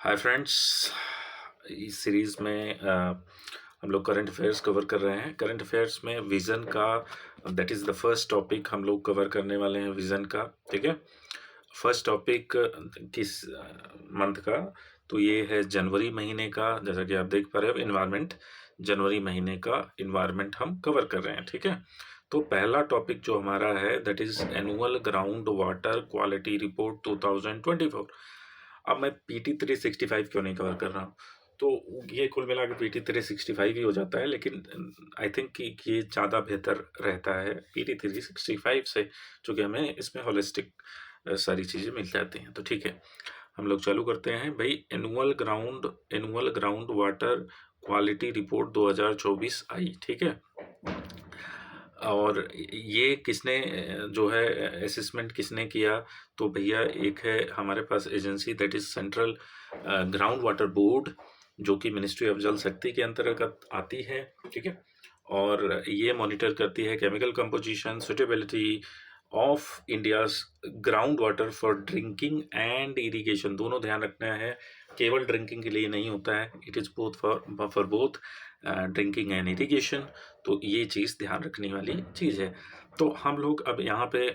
Hi friends. इस series में हम लोग करंट अफेयर्स कवर कर रहे हैं। करंट अफेयर्स में विज़न का that is the first topic हम लोग कवर करने वाले हैं विज़न का। ठीक है, फर्स्ट टॉपिक किस मंथ का? तो ये है जनवरी महीने का। जैसा कि आप देख पा रहे हो, इन्वायरमेंट, जनवरी महीने का इन्वायरमेंट हम कवर कर रहे हैं। ठीक है, तो पहला टॉपिक जो हमारा है that is annual ground water quality report 2024। अब मैं पीटी 365 क्यों नहीं कवर कर रहा हूँ? तो ये कुल मिला के पीटी 365 ही हो जाता है, लेकिन आई थिंक कि ये ज़्यादा बेहतर रहता है पीटी 365 से, चूँकि हमें इसमें होलिस्टिक सारी चीज़ें मिल जाती हैं। तो ठीक है, हम लोग चालू करते हैं भाई। Annual ground water quality report 2024 आई। ठीक है, और ये किसने जो है असेसमेंट किसने किया? तो भैया एक है हमारे पास agency that is central ground water board, जो कि मिनिस्ट्री ऑफ जल शक्ति के अंतर्गत आती है। ठीक है, और ये मॉनिटर करती है chemical composition, suitability of India's ground water for drinking and irrigation. दोनों ध्यान रखना है, केवल ड्रिंकिंग के लिए नहीं होता है, it is both for both drinking and irrigation. तो ये चीज़ ध्यान रखने वाली चीज़ है। तो हम लोग अब यहाँ पे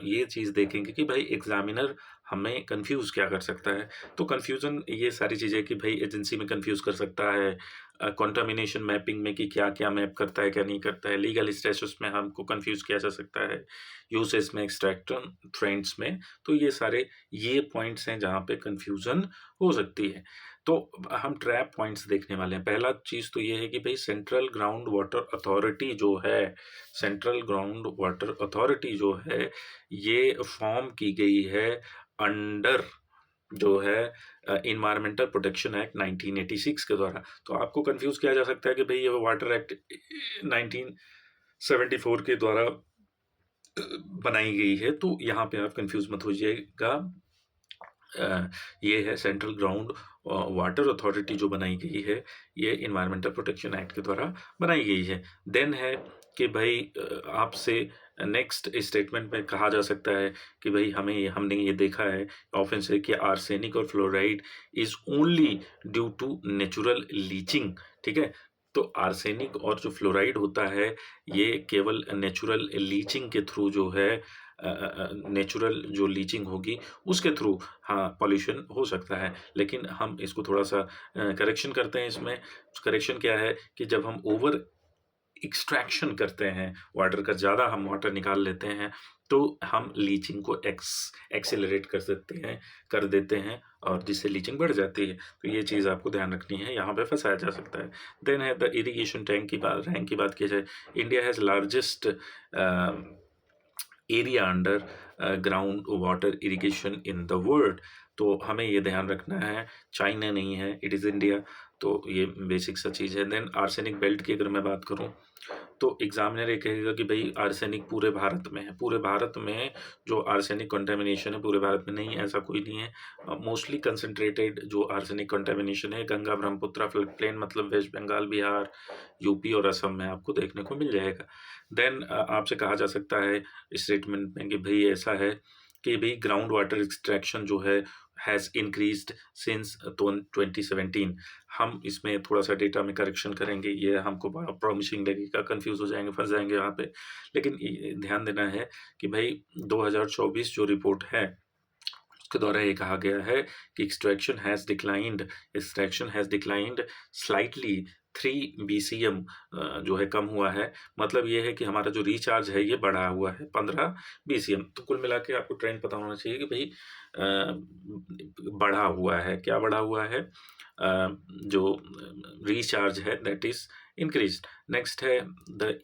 ये चीज़ देखेंगे कि भाई एग्जामिनर हमें कंफ्यूज क्या कर सकता है। तो कंफ्यूजन ये सारी चीज़ें कि भाई एजेंसी में कंफ्यूज कर सकता है, कंटामिनेशन मैपिंग में कि क्या क्या मैप करता है क्या नहीं करता है, लीगल स्टेटस में हमको कंफ्यूज किया जा सकता है, यूसेज में, एक्सट्रैक्शन ट्रेंड्स में। तो ये सारे ये पॉइंट्स हैं जहाँ पे कंफ्यूजन हो सकती है। तो हम ट्रैप पॉइंट्स देखने वाले हैं। पहला चीज़ तो ये है कि भाई सेंट्रल ग्राउंड वाटर अथॉरिटी जो है, सेंट्रल ग्राउंड वाटर अथॉरिटी जो है, ये फॉर्म की गई है अंडर जो है इन्वायरमेंटल प्रोटेक्शन एक्ट 1986 के द्वारा। तो आपको कंफ्यूज किया जा सकता है कि भाई ये वाटर एक्ट 1974 के द्वारा बनाई गई है, तो यहाँ पे आप कंफ्यूज मत होइएगा। ये है सेंट्रल ग्राउंड वाटर अथॉरिटी जो बनाई गई है, ये इन्वायरमेंटल प्रोटेक्शन एक्ट के द्वारा बनाई गई है। देन है कि भाई आपसे नेक्स्ट स्टेटमेंट में कहा जा सकता है कि भाई हमने ये देखा है ऑफेंस है कि आर्सेनिक और fluoride is only due to natural leaching. ठीक है, तो आर्सेनिक और जो फ्लोराइड होता है ये केवल नेचुरल लीचिंग के थ्रू जो है, नेचुरल जो लीचिंग होगी उसके थ्रू हाँ पॉल्यूशन हो सकता है। लेकिन हम इसको थोड़ा सा करेक्शन करते हैं। इसमें करेक्शन क्या है कि जब हम ओवर एक्सट्रैक्शन करते हैं वाटर का, ज़्यादा हम वाटर निकाल लेते हैं, तो हम लीचिंग को एक्सेलरेट कर सकते हैं, कर देते हैं, और जिससे लीचिंग बढ़ जाती है। तो ये चीज़ आपको ध्यान रखनी है, यहाँ पे फंसाया जा सकता है। देन है द इरिगेशन टैंक की बात, रैंक की बात की जाए, India has largest area under ground water irrigation in the world. तो हमें ये ध्यान रखना है, चाइना नहीं है, इट इज़ इंडिया। तो ये बेसिक सा चीज़ है। देन आर्सेनिक बेल्ट की अगर मैं बात करूँ, तो एग्जामिनर ये कहेगा कि भाई आर्सेनिक पूरे भारत में है। पूरे भारत में जो आर्सेनिक कंटेमिनेशन है पूरे भारत में नहीं है, ऐसा कोई नहीं है। मोस्टली कंसंट्रेटेड जो आर्सेनिक कंटेमिनेशन है गंगा ब्रह्मपुत्र फ्लड प्लेन, मतलब वेस्ट बंगाल, बिहार, यूपी और असम में आपको देखने को मिल जाएगा। देन आपसे कहा जा सकता है स्टेटमेंट में कि भाई ऐसा है कि भाई ग्राउंड वाटर एक्सट्रैक्शन जो है हैज़ इंक्रीज्ड सिंस 2017। हम इसमें थोड़ा सा डेटा में करेक्शन करेंगे, ये हमको बड़ा प्रॉमिसिंग लगेगा, कंफ्यूज हो जाएंगे, फंस जाएंगे यहाँ पे। लेकिन ध्यान देना है कि भाई 2024 जो रिपोर्ट है उसके द्वारा ये कहा गया है कि extraction has declined slightly 3 BCM जो है कम हुआ है। मतलब ये है कि हमारा जो रिचार्ज है ये बढ़ा हुआ है 15 BCM। तो कुल मिला के आपको ट्रेंड पता होना चाहिए कि भाई बढ़ा हुआ है। क्या बढ़ा हुआ है? जो रिचार्ज है दैट इज इंक्रीज। नेक्स्ट है द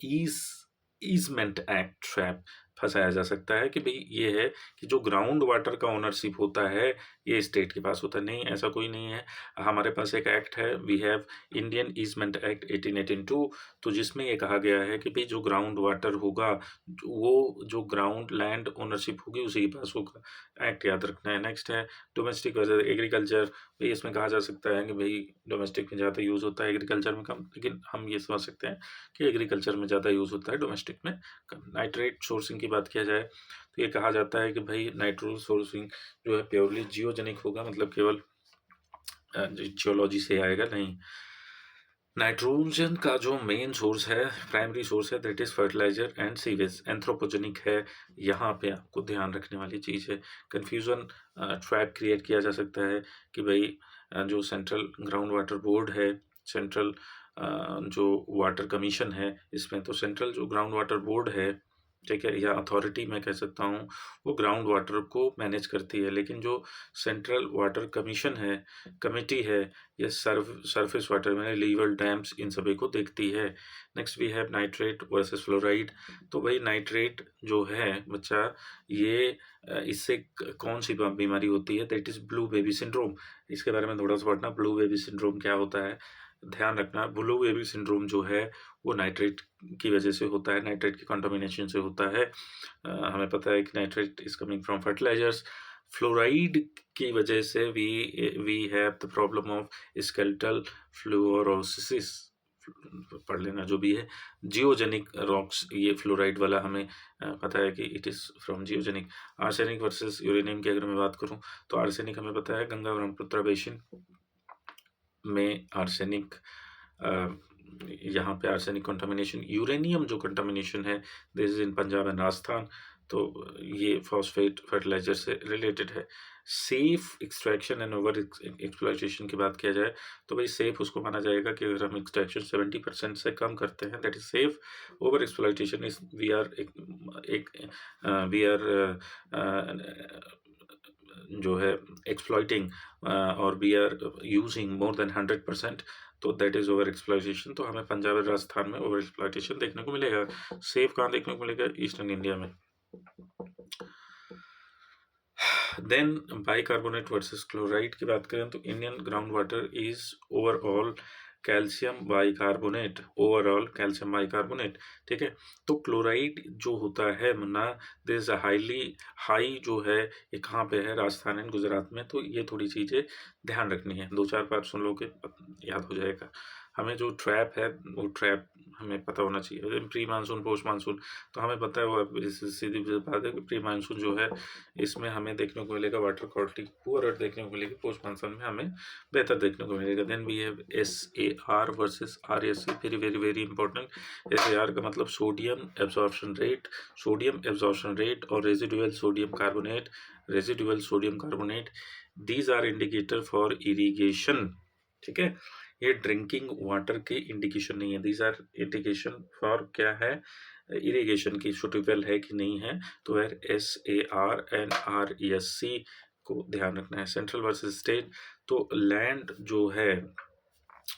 ईजमेंट एक्ट ट्रैप। फंसाया जा सकता है कि भाई ये है कि जो ग्राउंड वाटर का ओनरशिप होता है ये स्टेट के पास होता है। नहीं, ऐसा कोई नहीं है। हमारे पास एक एक्ट है, we have Indian easement act 1882, तो जिसमें ये कहा गया है कि भाई जो ग्राउंड वाटर होगा वो जो ग्राउंड लैंड ओनरशिप होगी उसी के पास होगा। एक्ट याद रखना है। नेक्स्ट है डोमेस्टिक वर्सेस एग्रीकल्चर। भाई इसमें कहा जा सकता है कि भाई डोमेस्टिक में ज़्यादा यूज़ होता है, एग्रीकल्चर में कम, लेकिन हम ये समझ सकते हैं कि एग्रीकल्चर में ज़्यादा यूज़ होता है, डोमेस्टिक में कम। नाइट्रेट सोर्सिंग की बात किया जाए तो ये कहा जाता है कि भाई नाइट्रो सोर्सिंग जो है प्योरली जियोजेनिक होगा, मतलब केवल जियोलॉजी से आएगा नहीं। नाइट्रोजन का जो मेन सोर्स है, प्राइमरी सोर्स है, that is fertiliser and sewage, anthropogenic है। यहाँ पे आपको ध्यान रखने वाली चीज़ है, कन्फ्यूज़न ट्रैप क्रिएट किया जा सकता है कि भाई जो सेंट्रल ग्राउंड वाटर बोर्ड है, सेंट्रल जो वाटर कमीशन है, इसमें तो सेंट्रल जो ग्राउंड वाटर बोर्ड है, ठीक है, या अथॉरिटी मैं कह सकता हूँ, वो ग्राउंड वाटर को मैनेज करती है, लेकिन जो सेंट्रल वाटर कमीशन है, कमेटी है, ये सरफेस वाटर में लीवर डैम्स इन सभी को देखती है। Next we have nitrate versus fluoride. तो भाई नाइट्रेट जो है बच्चा, ये इससे कौन सी बीमारी होती है, that is blue baby syndrome. इसके बारे में थोड़ा सा पढ़ना, ब्लू बेबी सिंड्रोम क्या होता है, ध्यान रखना। ब्लू बेबी सिंड्रोम जो है वो नाइट्रेट की वजह से होता है, नाइट्रेट की कंटामिनेशन से होता है। हमें पता है कि nitrate is coming from fertilisers. Fluoride की वजह से we have the problem of skeletal fluorosis, पढ़ लेना जो भी है। जियोजेनिक रॉक्स, ये फ्लोराइड वाला हमें पता है कि it is from geogenic. Arsenic versus uranium की अगर मैं बात करूं, तो आर्सेनिक हमें पता है गंगा ब्रह्मपुत्र बेसिन में आर्सेनिक, यहाँ पे आर्सेनिक कंटामिनेशन। यूरेनियम जो कंटामिनेशन है, this is in Punjab and Rajasthan, तो ये फॉस्फेट फर्टिलाइजर से रिलेटेड है। Safe extraction and over exploitation की बात किया जाए, तो भाई सेफ उसको माना जाएगा कि अगर हम एक्सट्रैक्शन 70% से कम करते हैं, that is safe. Over exploitation is we are जो है एक्सप्लॉइटिंग और we are using more than 100%, तो दैट इज ओवर एक्सप्लॉइटेशन। तो हमें पंजाब और राजस्थान में ओवर एक्सप्लॉइटेशन देखने को मिलेगा। सेफ कहाँ देखने को मिलेगा, ईस्टर्न इंडिया में। देन बाइकार्बोनेट वर्सेस क्लोराइड की बात करें, तो Indian ground water is overall calcium bicarbonate, overall calcium bicarbonate, ठीक है। तो क्लोराइड जो होता है मुन्ना, दिस इज हाई जो है, ये कहाँ पे है, राजस्थान एंड गुजरात में। तो ये थोड़ी चीज़ें ध्यान रखनी है, 2-4 बार सुन लोगे याद हो जाएगा। हमें जो ट्रैप है, वो ट्रैप हमें पता होना चाहिए। प्री मानसून, पोस्ट मानसून, तो हमें पता है, वो सीधी बात है कि प्री मानसून जो है, इसमें हमें देखने को मिलेगा वाटर क्वालिटी पुअर देखने को मिलेगी, पोस्ट मानसून में हमें बेहतर देखने को मिलेगा। Then we have SAR versus RSE, very very very important. SAR का मतलब sodium absorption rate, sodium absorption rate, और residual sodium carbonate, residual sodium carbonate, these are indicator for irrigation, ठीक है। ये ड्रिंकिंग वाटर के इंडिकेशन नहीं है, these are indication for क्या है, इरिगेशन की, सुटेबल है कि नहीं है। तो यार SAR एंड RSC को ध्यान रखना है। सेंट्रल वर्सेस स्टेट, तो लैंड जो है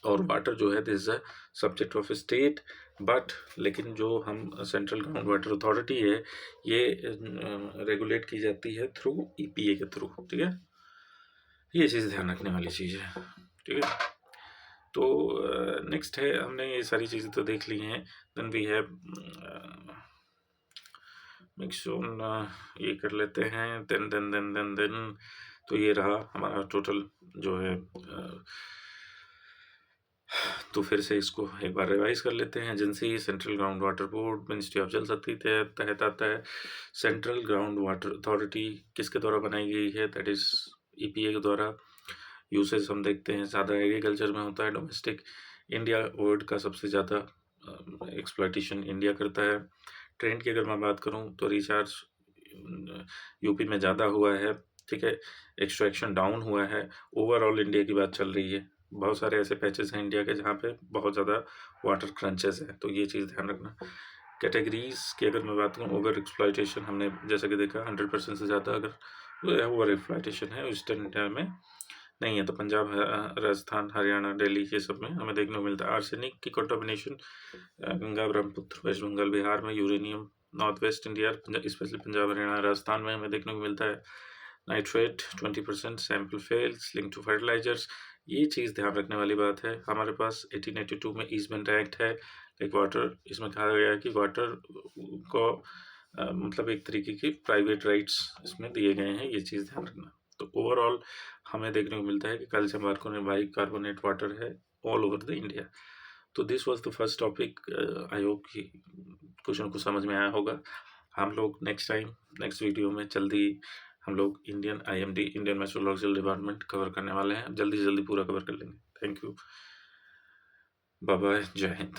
और वाटर जो है, this is a subject of state, but लेकिन जो हम सेंट्रल ग्राउंड वाटर अथॉरिटी है, ये रेगुलेट की जाती है थ्रू EPA के थ्रू, ठीक है। ये चीज़ ध्यान रखने वाली चीज़ है, ठीक है। तो नेक्स्ट है, हमने ये सारी चीज़ें तो देख ली हैं। देन वी हैव मिक्सोन, ये कर लेते हैं। देन तो ये रहा हमारा टोटल जो है, तो फिर से इसको एक बार रिवाइज कर लेते हैं। Agency central ground water board, ministry of जल शक्ति के तहत आता है। सेंट्रल ग्राउंड वाटर अथॉरिटी किसके द्वारा बनाई गई है, दैट इज EPA के द्वारा। यूसेज हम देखते हैं ज़्यादा एग्रीकल्चर में होता है, डोमेस्टिक इंडिया वर्ल्ड का सबसे ज़्यादा एक्सप्लॉयटेशन इंडिया करता है। ट्रेंड की अगर मैं बात करूं, तो रिचार्ज यूपी में ज़्यादा हुआ है, ठीक है। एक्सट्रैक्शन डाउन हुआ है। ओवरऑल इंडिया की बात चल रही है, बहुत सारे ऐसे पैचेस हैं इंडिया के जहाँ पे बहुत ज़्यादा वाटर क्रंचेस है, तो ये चीज़ ध्यान रखना। कैटेगरीज की अगर मैं बात करूँ, ओवर एक्सप्लॉयटेशन हमने जैसा कि देखा 100% से ज़्यादा अगर ओवर एक्सप्लॉयटेशन है ईस्टर्न इंडिया में नहीं है, तो पंजाब, राजस्थान, हरियाणा, दिल्ली, ये सब में हमें देखने को मिलता है। आर्सेनिक की कंटामिनेशन गंगा ब्रह्मपुत्र वेस्ट बंगाल बिहार में, uranium north west India especially Punjab Haryana Rajasthan में हमें देखने को मिलता है। Nitrate 20% sample fails link to fertilisers, ये चीज़ ध्यान रखने वाली बात है। हमारे पास 1882 में ईजमेंट एक्ट है, लाइक वाटर, इसमें कहा गया है कि वाटर को मतलब एक तरीके की प्राइवेट राइट्स इसमें दिए गए हैं, ये चीज़ ध्यान रखना। तो ओवरऑल हमें देखने को मिलता है कि कैल्शियम बाइकार्बोनेट वाटर है ऑल ओवर द इंडिया। तो this was the first topic. I hope कि क्वेश्चन को समझ में आया होगा। हम लोग नेक्स्ट टाइम नेक्स्ट वीडियो में जल्दी हम लोग Indian IMD, Indian meteorological department cover करने वाले हैं। जल्दी से जल्दी पूरा कवर कर लेंगे। Thank you. Bye bye. जय हिंद।